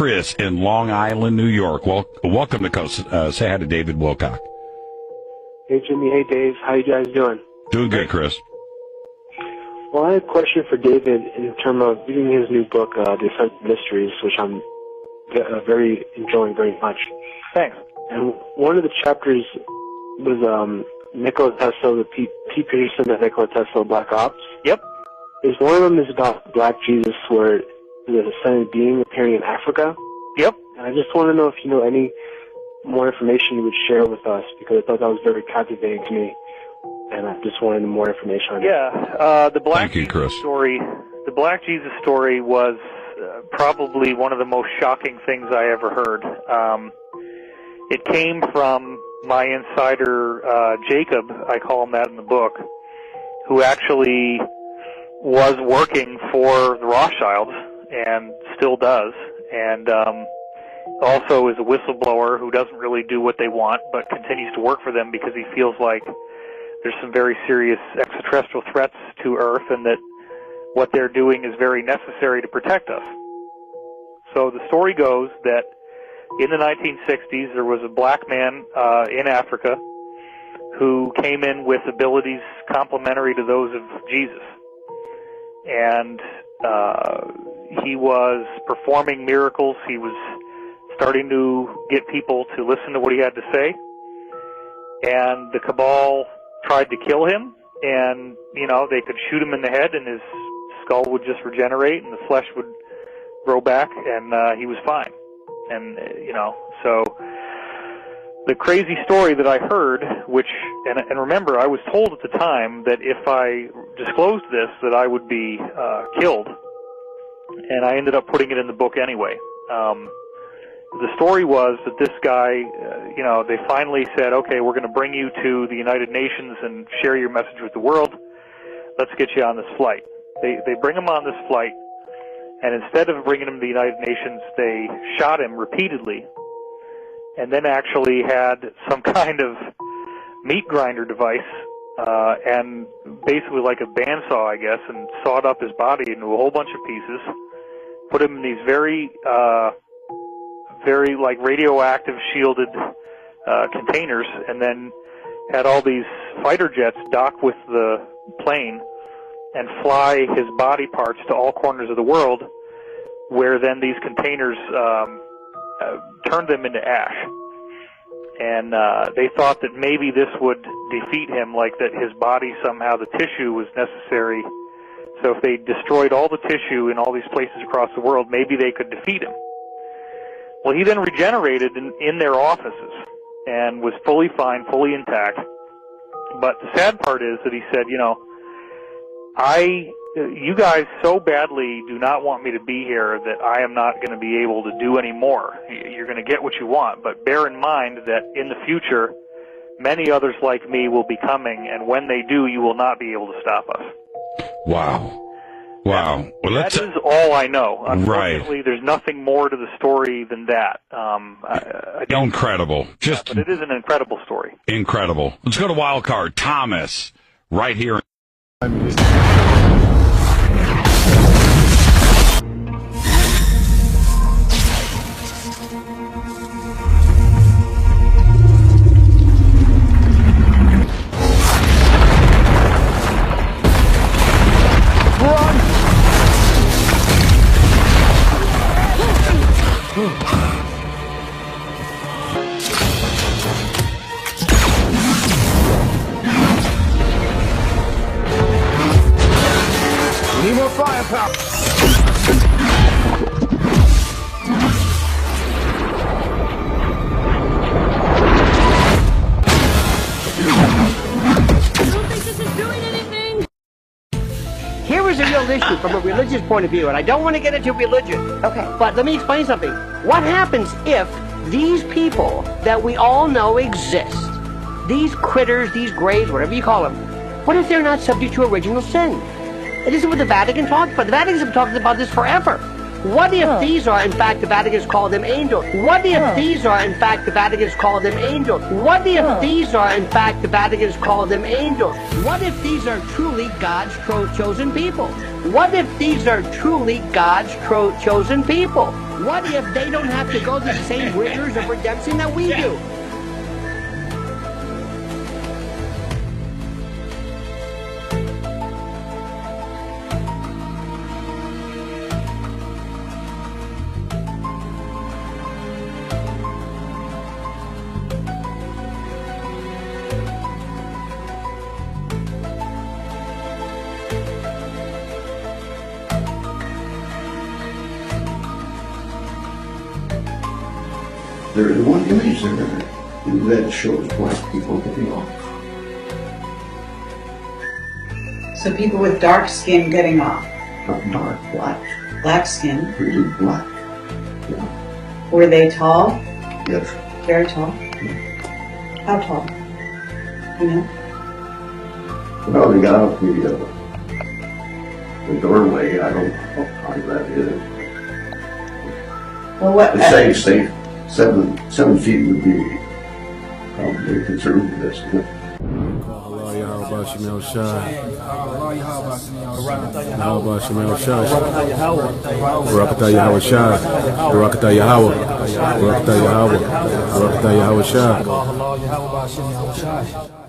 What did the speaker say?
Chris in Long Island, New York. Welcome to Coast. Say hi to David Wilcock. Hey, Jimmy. Hey, Dave. How you guys doing? Doing good, Chris. Well, I had a question for David in terms of reading his new book, The Offensive Mysteries, which I'm very enjoying very much. Thanks. And one of the chapters was Nikola Tesla, the Pete Peterson and Nikola Tesla Black Ops. Yep. One of them is about Black Jesus, where there's a ascended being appearing in Africa. Yep. And I just want to know if you know any more information you would share with us, because I thought that was very captivating to me, and I just wanted more information on it. Yeah, the Black Thank you, Chris. story. The Black Jesus story was probably one of the most shocking things I ever heard. It came from my insider, Jacob, I call him that in the book, who actually was working for the Rothschilds and still does, and also is a whistleblower who doesn't really do what they want but continues to work for them because he feels like there's some very serious extraterrestrial threats to Earth and that what they're doing is very necessary to protect us. So the story goes that in the 1960s, there was a black man in Africa who came in with abilities complementary to those of Jesus. And he was performing miracles. He was starting to get people to listen to what he had to say. And the cabal tried to kill him. And, they could shoot him in the head and his skull would just regenerate and the flesh would grow back and he was fine. And, so the crazy story that I heard, and remember, I was told at the time that if I disclosed this, that I would be killed. And I ended up putting it in the book anyway. The story was that this guy, they finally said, okay, we're going to bring you to the United Nations and share your message with the world. Let's get you on this flight. They bring him on this flight. And instead of bringing him to the United Nations, they shot him repeatedly and then actually had some kind of meat grinder device and basically like a bandsaw, I guess, and sawed up his body into a whole bunch of pieces, put him in these very like radioactive shielded containers, and then had all these fighter jets dock with the plane and fly his body parts to all corners of the world, where then these containers turned them into ash. And they thought that maybe this would defeat him, like that his body somehow, the tissue was necessary. So if they destroyed all the tissue in all these places across the world, maybe they could defeat him. Well, he then regenerated in their offices and was fully fine, fully intact. But the sad part is that he said, you guys so badly do not want me to be here that I am not going to be able to do any more. You're going to get what you want, but bear in mind that in the future, many others like me will be coming, and when they do, you will not be able to stop us. Wow. Well, that is all I know. right. Unfortunately, there's nothing more to the story than that. Incredible. But it is an incredible story. Incredible. Let's go to Wild Card. Thomas, right here. Need more firepower. I don't think this is doing anything. Here is a real issue from a religious point of view, and I don't want to get into religion. Okay. But let me explain something. What happens if these people that we all know exist, these critters, these grays, whatever you call them, what if they're not subject to original sin? This is what the Vatican talks about. The Vatican's been talking about this forever. What if these are, in fact, the Vatican's called them angels? What if these are, in fact, the Vatican's called them angels? What if these are, in fact, the Vatican's called them angels? What if these are truly God's chosen people? What if these are truly God's chosen people? What if they don't have to go through the same rigors of redemption that we do? There is one image there that shows black people getting off. So people with dark skin getting off. Not dark, black. Black skin. Really black. Yeah. Were they tall? Yes. Very tall? How tall? You know? Well, they got out the doorway. I don't know how high that is. Well, what? They say 7 feet would be probably conservative estimate. Yahawashi Yahawashi